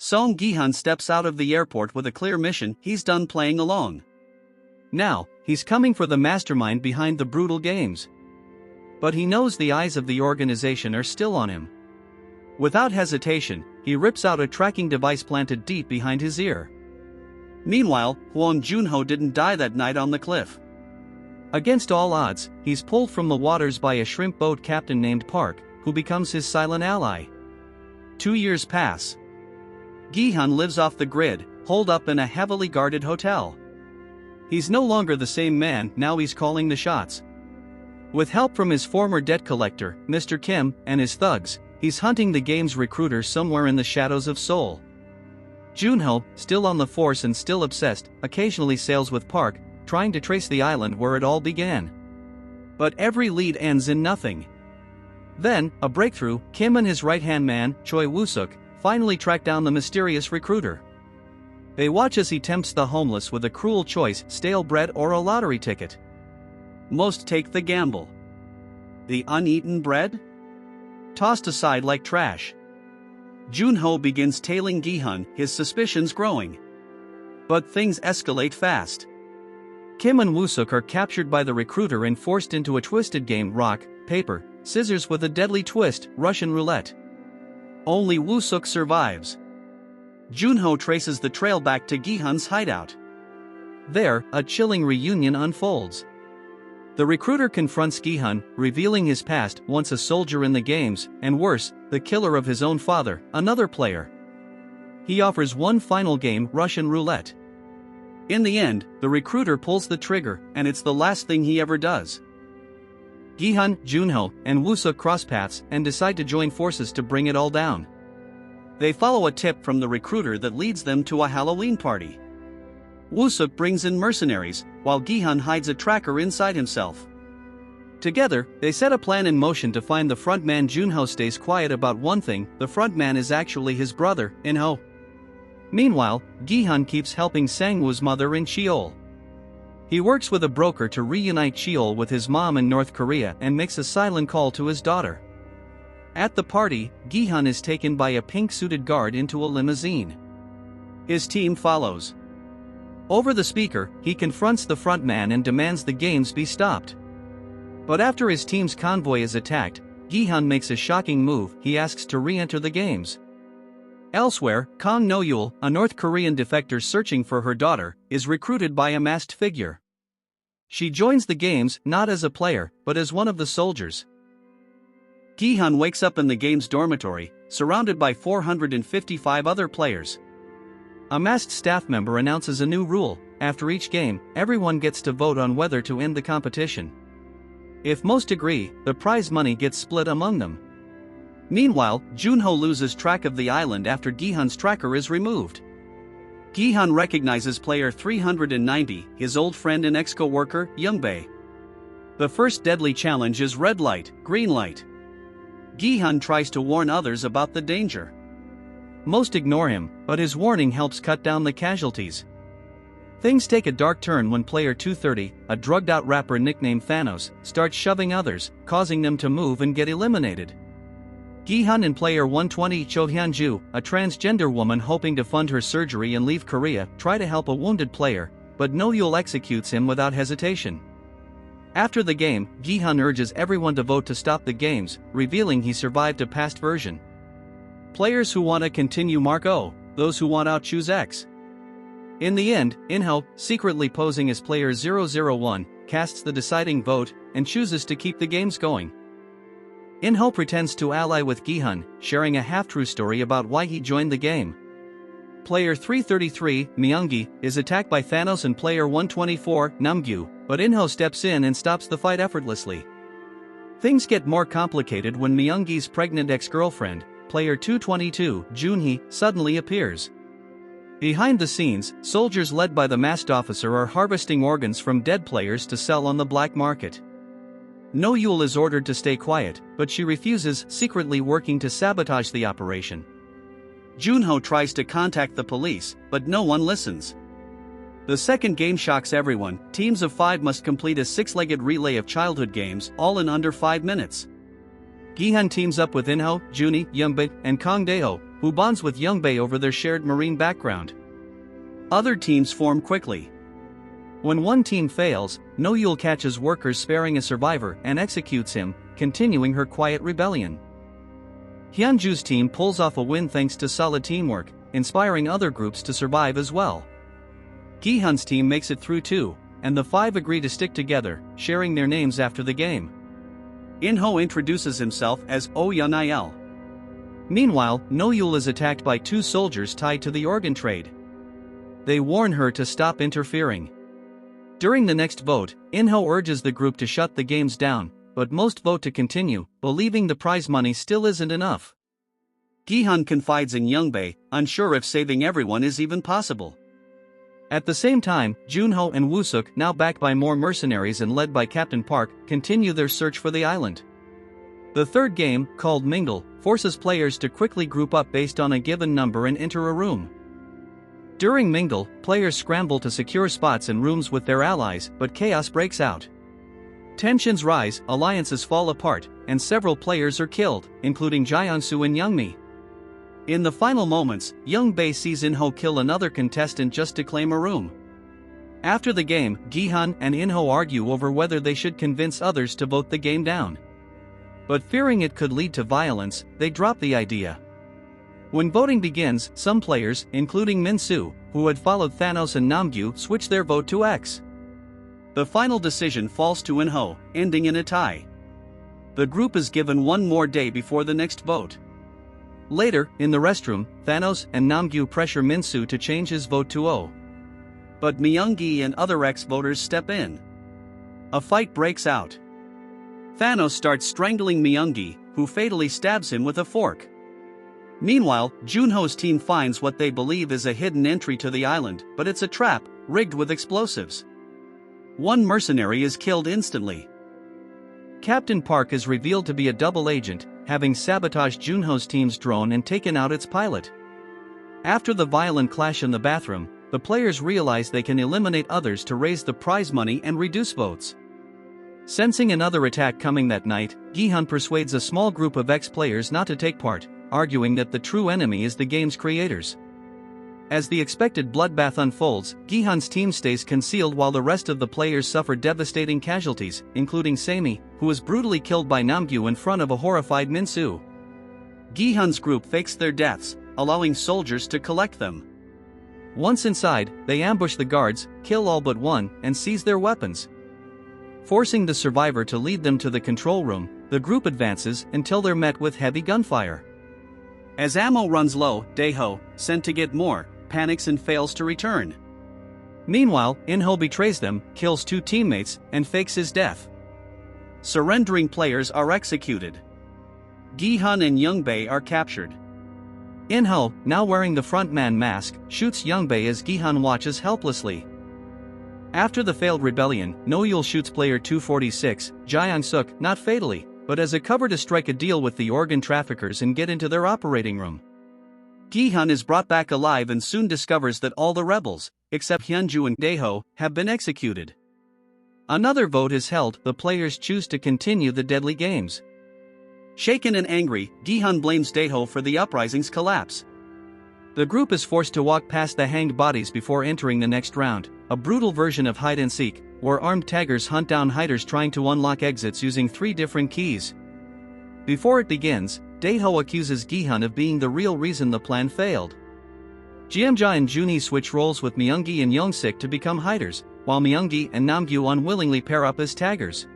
Song Gi-hun steps out of the airport with a clear mission: he's done playing along. Now, he's coming for the mastermind behind the brutal games. But he knows the eyes of the organization are still on him. Without hesitation, he rips out a tracking device planted deep behind his ear. Meanwhile, Hwang Junho didn't die that night on the cliff. Against all odds, he's pulled from the waters by a shrimp boat captain named Park, who becomes his silent ally. 2 years pass. Gi-hun lives off the grid, holed up in a heavily guarded hotel. He's no longer the same man, now he's calling the shots. With help from his former debt collector, Mr. Kim, and his thugs, he's hunting the game's recruiter somewhere in the shadows of Seoul. Junho, still on the force and still obsessed, occasionally sails with Park, trying to trace the island where it all began. But every lead ends in nothing. Then, a breakthrough: Kim and his right-hand man, Choi Woo-suk, finally track down the mysterious recruiter. They watch as he tempts the homeless with a cruel choice: stale bread or a lottery ticket. Most take the gamble. The uneaten bread? Tossed aside like trash. Junho begins tailing Gi-hun, his suspicions growing. But things escalate fast. Kim and Woo-suk are captured by the recruiter and forced into a twisted game: rock, paper, scissors with a deadly twist, Russian roulette. Only Woo-suk survives. Junho traces the trail back to Gi-hun's hideout. There, a chilling reunion unfolds. The recruiter confronts Gi-hun, revealing his past: once a soldier in the games, and worse, the killer of his own father, another player. He offers one final game: Russian roulette. In the end, the recruiter pulls the trigger, and it's the last thing he ever does. Gi-hun, Junho, and Woo-suk cross paths and decide to join forces to bring it all down. They follow a tip from the recruiter that leads them to a Halloween party. Woo-suk brings in mercenaries, while Gi-hun hides a tracker inside himself. Together, they set a plan in motion to find the frontman. Junho stays quiet about one thing: the frontman is actually his brother, In-ho. Meanwhile, Gi-hun keeps helping Sang-woo's mother in Seoul. He works with a broker to reunite Seoul with his mom in North Korea and makes a silent call to his daughter. At the party, Gi-hun is taken by a pink-suited guard into a limousine. His team follows. Over the speaker, he confronts the frontman and demands the games be stopped. But after his team's convoy is attacked, Gi-hun makes a shocking move: he asks to re-enter the games. Elsewhere, Kang No-yul, a North Korean defector searching for her daughter, is recruited by a masked figure. She joins the games, not as a player, but as one of the soldiers. Gi-hun wakes up in the game's dormitory, surrounded by 455 other players. A masked staff member announces a new rule: after each game, everyone gets to vote on whether to end the competition. If most agree, the prize money gets split among them. Meanwhile, Junho loses track of the island after Gi-hun's tracker is removed. Gi-hun recognizes player 390, his old friend and ex-co-worker, Youngbae. The first deadly challenge is red light, green light. Gi-hun tries to warn others about the danger. Most ignore him, but his warning helps cut down the casualties. Things take a dark turn when player 230, a drugged-out rapper nicknamed Thanos, starts shoving others, causing them to move and get eliminated. Gi-hun and player 120 Cho Hyun-ju, a transgender woman hoping to fund her surgery and leave Korea, try to help a wounded player, but No-yul executes him without hesitation. After the game, Gi-hun urges everyone to vote to stop the games, revealing he survived a past version. Players who want to continue mark O, those who want out choose X. In the end, In-ho, secretly posing as player 001, casts the deciding vote, and chooses to keep the games going. In-ho pretends to ally with Gi-hun, sharing a half-true story about why he joined the game. Player 333, Myung-gi, is attacked by Thanos and player 124, Namgyu, but In-ho steps in and stops the fight effortlessly. Things get more complicated when Myung-gi's pregnant ex-girlfriend, player 222, Junhee, suddenly appears. Behind the scenes, soldiers led by the masked officer are harvesting organs from dead players to sell on the black market. No-yul is ordered to stay quiet, but she refuses, secretly working to sabotage the operation. Junho tries to contact the police, but no one listens. The second game shocks everyone: teams of 5 must complete a 6-legged relay of childhood games, all in under 5 minutes. Gi-hun teams up with In-ho, Junhee, Youngbae, and Kang Dae-ho, who bonds with Youngbae over their shared marine background. Other teams form quickly. When one team fails, No-yul catches workers sparing a survivor and executes him, continuing her quiet rebellion. Hyunju's team pulls off a win thanks to solid teamwork, inspiring other groups to survive as well. Gi-hun's team makes it through too, and the five agree to stick together, sharing their names after the game. In-ho introduces himself as Oh Yun-il. Meanwhile, No-yul is attacked by two soldiers tied to the organ trade. They warn her to stop interfering. During the next vote, In-ho urges the group to shut the games down, but most vote to continue, believing the prize money still isn't enough. Gi-hun confides in Youngbae, unsure if saving everyone is even possible. At the same time, Junho and Woo-suk, now backed by more mercenaries and led by Captain Park, continue their search for the island. The third game, called Mingle, forces players to quickly group up based on a given number and enter a room. During Mingle, players scramble to secure spots in rooms with their allies, but chaos breaks out. Tensions rise, alliances fall apart, and several players are killed, including Ji-soo and Youngmi. In the final moments, Youngbae sees In-ho kill another contestant just to claim a room. After the game, Gi-hun and In-ho argue over whether they should convince others to vote the game down. But fearing it could lead to violence, they drop the idea. When voting begins, some players, including Min-soo, who had followed Thanos and Namgyu, switch their vote to X. The final decision falls to In-ho, ending in a tie. The group is given one more day before the next vote. Later, in the restroom, Thanos and Namgyu pressure Min-soo to change his vote to O. But Myung-gi and other X-voters step in. A fight breaks out. Thanos starts strangling Myung-gi, who fatally stabs him with a fork. Meanwhile, Junho's team finds what they believe is a hidden entry to the island, but it's a trap, rigged with explosives. One mercenary is killed instantly. Captain Park is revealed to be a double agent, having sabotaged Junho's team's drone and taken out its pilot. After the violent clash in the bathroom, the players realize they can eliminate others to raise the prize money and reduce votes. Sensing another attack coming that night, Gi-hun persuades a small group of ex-players not to take part, arguing that the true enemy is the game's creators. As the expected bloodbath unfolds, Gi-hun's team stays concealed while the rest of the players suffer devastating casualties, including Sammy, who was brutally killed by Namgyu in front of a horrified Min-soo. Gi-hun's group fakes their deaths, allowing soldiers to collect them. Once inside, they ambush the guards, kill all but one, and seize their weapons. Forcing the survivor to lead them to the control room, the group advances until they're met with heavy gunfire. As ammo runs low, Dae-ho, sent to get more, panics and fails to return. Meanwhile, In-ho betrays them, kills two teammates, and fakes his death. Surrendering players are executed. Gi-hun and Youngbae are captured. In-ho, now wearing the frontman mask, shoots Youngbae as Gi-hun watches helplessly. After the failed rebellion, No-yul shoots player 246, Ji-suk, not fatally, but as a cover to strike a deal with the organ traffickers and get into their operating room. Gi-hun is brought back alive and soon discovers that all the rebels, except Hyunju and Dae-ho, have been executed. Another vote is held, the players choose to continue the deadly games. Shaken and angry, Gi-hun blames Dae-ho for the uprising's collapse. The group is forced to walk past the hanged bodies before entering the next round, a brutal version of hide-and-seek, where armed taggers hunt down hiders trying to unlock exits using 3 different keys. Before it begins, Dae-ho accuses Gi-hun of being the real reason the plan failed. Jeomja and Junhee switch roles with Myung-gi and Young-sik to become hiders, while Myung-gi and Namgyu unwillingly pair up as taggers.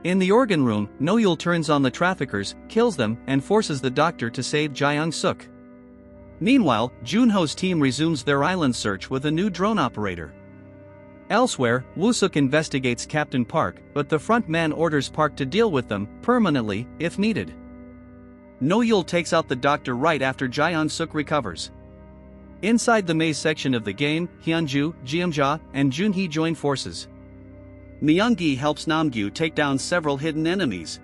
In the organ room, No-yul turns on the traffickers, kills them, and forces the doctor to save Ji-suk. Meanwhile, Junho's team resumes their island search with a new drone operator. Elsewhere, Woo-suk investigates Captain Park, but the front man orders Park to deal with them, permanently, if needed. No-yul takes out the doctor right after Ji-suk recovers. Inside the maze section of the game, Hyunju, Jeomja, and Junhee join forces. Myung-gi helps Namgyu take down several hidden enemies.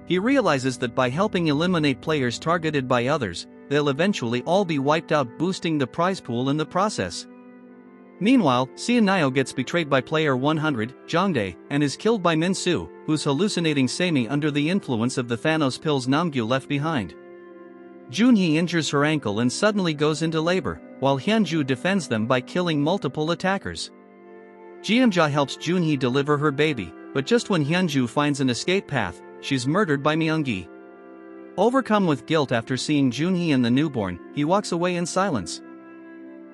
He realizes that by helping eliminate players targeted by others, they'll eventually all be wiped out, boosting the prize pool in the process. Meanwhile, Seon-nyo gets betrayed by player 100, Jongdae, and is killed by Min-soo, who's hallucinating Sammy under the influence of the Thanos pills Namgyu left behind. Junhee injures her ankle and suddenly goes into labor, while Hyunju defends them by killing multiple attackers. Gi-hun helps Junhee deliver her baby, but just when Hyunju finds an escape path, she's murdered by Myung-gi. Overcome with guilt after seeing Junhee and the newborn, he walks away in silence.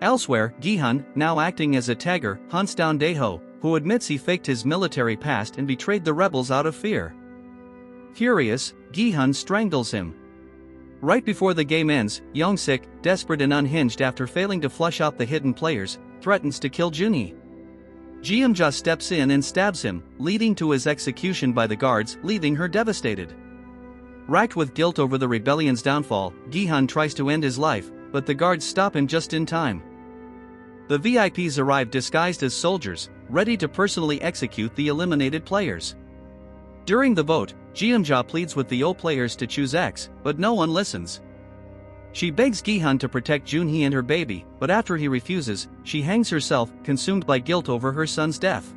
Elsewhere, Gi-hun, now acting as a tagger, hunts down Dae-ho, who admits he faked his military past and betrayed the rebels out of fear. Furious, Gi-hun strangles him. Right before the game ends, Young-sik, desperate and unhinged after failing to flush out the hidden players, threatens to kill Junhee. Gi-hun steps in and stabs him, leading to his execution by the guards, leaving her devastated. Racked with guilt over the rebellion's downfall, Gi-hun tries to end his life, but the guards stop him just in time. The VIPs arrive disguised as soldiers, ready to personally execute the eliminated players. During the vote, Gi-hun pleads with the O players to choose X, but no one listens. She begs Gi-hun to protect Junhee and her baby, but after he refuses, she hangs herself, consumed by guilt over her son's death.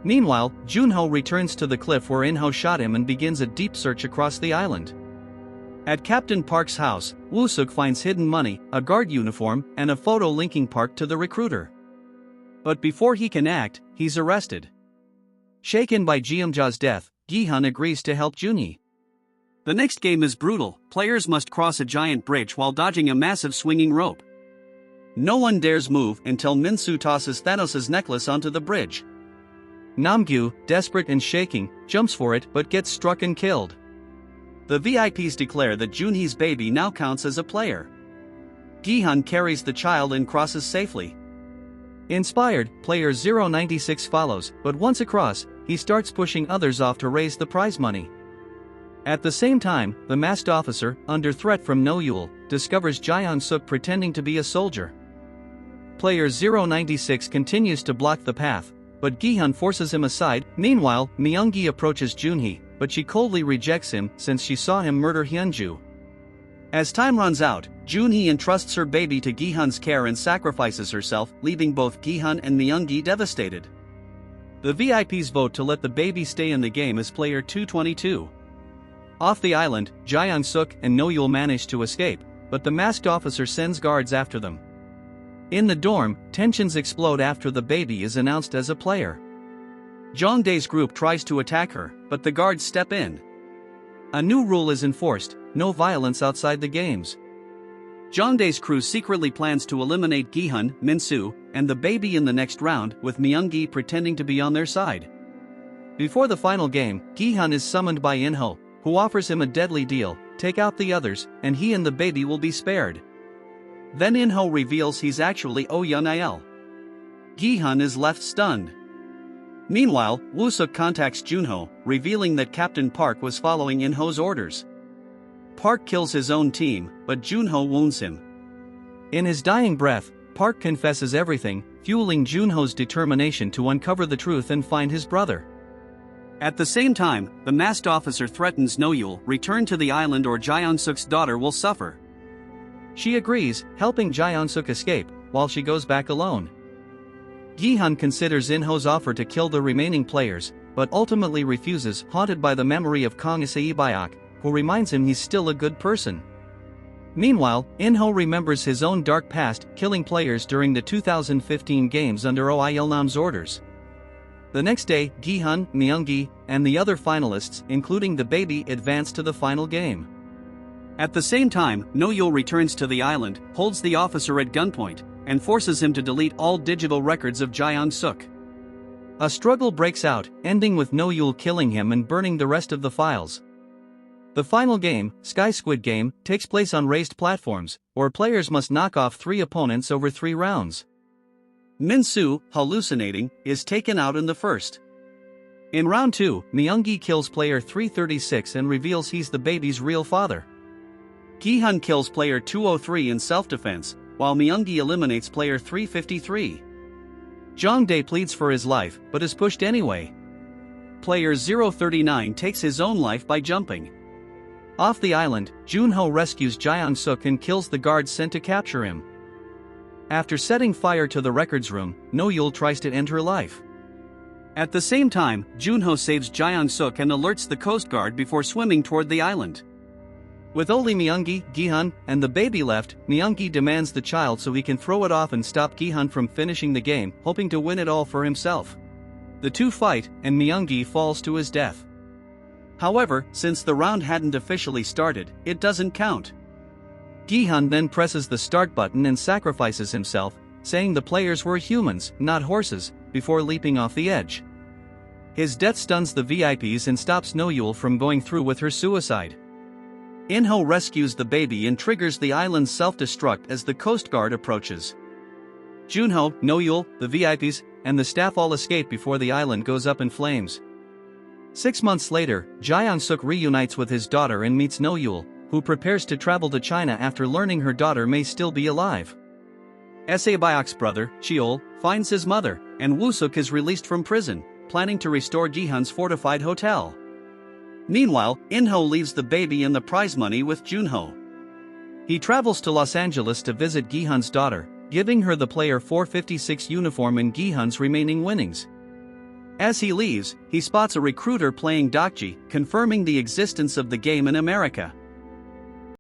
Meanwhile, Junho returns to the cliff where In-ho shot him and begins a deep search across the island. At Captain Park's house, Woo-suk finds hidden money, a guard uniform, and a photo linking Park to the recruiter. But before he can act, he's arrested. Shaken by Gi-hun's death, Gi-hun agrees to help Junhee. The next game is brutal. Players must cross a giant bridge while dodging a massive swinging rope. No one dares move until Min-soo tosses Thanos' necklace onto the bridge. Namgyu, desperate and shaking, jumps for it but gets struck and killed. The VIPs declare that Junhee's baby now counts as a player. Gi-hun carries the child and crosses safely. Inspired, player 096 follows, but once across, he starts pushing others off to raise the prize money. At the same time, the masked officer, under threat from No-yul, discovers Gi-hun-suk pretending to be a soldier. Player 096 continues to block the path, but Gi-hun forces him aside. Meanwhile, Myung-gi approaches Junhee, but she coldly rejects him since she saw him murder Hyunju. As time runs out, Junhee entrusts her baby to Gi-hun's care and sacrifices herself, leaving both Gi-hun and Myung-gi devastated. The VIPs vote to let the baby stay in the game as player 222. Off the island, Gi-hun-suk and No-yul manage to escape, but the masked officer sends guards after them. In the dorm, tensions explode after the baby is announced as a player. Jongdae's group tries to attack her, but the guards step in. A new rule is enforced: no violence outside the games. Jongdae's crew secretly plans to eliminate Gi-hun, Min-soo, and the baby in the next round, with Myung-gi pretending to be on their side. Before the final game, Gi-hun is summoned by In-ho, who offers him a deadly deal: take out the others, and he and the baby will be spared. Then In-ho reveals he's actually Oh Yun-il. Gi-hun is left stunned. Meanwhile, Woo-suk contacts Junho, revealing that Captain Park was following In-ho's orders. Park kills his own team, but Junho wounds him. In his dying breath, Park confesses everything, fueling Junho's determination to uncover the truth and find his brother. At the same time, the masked officer threatens No-yul return to the island or Gi-hun-suk's daughter will suffer. She agrees, helping Gi-hun-suk escape, while she goes back alone. Gi-hun considers In-ho's offer to kill the remaining players, but ultimately refuses, haunted by the memory of Kang Isaebayak, who reminds him he's still a good person. Meanwhile, In-ho remembers his own dark past, killing players during the 2015 games under Oh Il-nam's orders. The next day, Gi-hun, Myung-gi, and the other finalists, including the baby, advance to the final game. At the same time, No-yul returns to the island, holds the officer at gunpoint, and forces him to delete all digital records of Gi-hun-suk. A struggle breaks out, ending with No-yul killing him and burning the rest of the files. The final game, Squid Game, takes place on raised platforms, where players must knock off 3 opponents over 3 rounds. Min-soo, hallucinating, is taken out in the first. In round 2, Myung-gi kills player 336 and reveals he's the baby's real father. Gi-hun kills player 203 in self-defense, while Myung-gi eliminates player 353. Jongdae pleads for his life, but is pushed anyway. Player 039 takes his own life by jumping. Off the island, Junho rescues Gi-hun-suk and kills the guards sent to capture him. After setting fire to the records room, No-yul tries to end her life. At the same time, Junho saves Gi-hun-suk and alerts the Coast Guard before swimming toward the island. With only Myungi, Gi-hun, and the baby left, Myungi demands the child so he can throw it off and stop Gi-hun from finishing the game, hoping to win it all for himself. The two fight, and Myungi falls to his death. However, since the round hadn't officially started, it doesn't count. Gi-hun then presses the start button and sacrifices himself, saying the players were humans, not horses, before leaping off the edge. His death stuns the VIPs and stops Noyul from going through with her suicide. In-ho rescues the baby and triggers the island's self-destruct as the Coast Guard approaches. Junho, Noyul, the VIPs, and the staff all escape before the island goes up in flames. 6 months later, Jae-suk reunites with his daughter and meets Noyul, who prepares to travel to China after learning her daughter may still be alive. Sae-byok's brother, Cheol, finds his mother, and Woo-suk is released from prison, planning to restore Gi-hun's fortified hotel. Meanwhile, In-ho leaves the baby and the prize money with Junho. He travels to Los Angeles to visit Gi-hun's daughter, giving her the player 456 uniform and Gi-hun's remaining winnings. As he leaves, he spots a recruiter playing Dokji, confirming the existence of the game in America.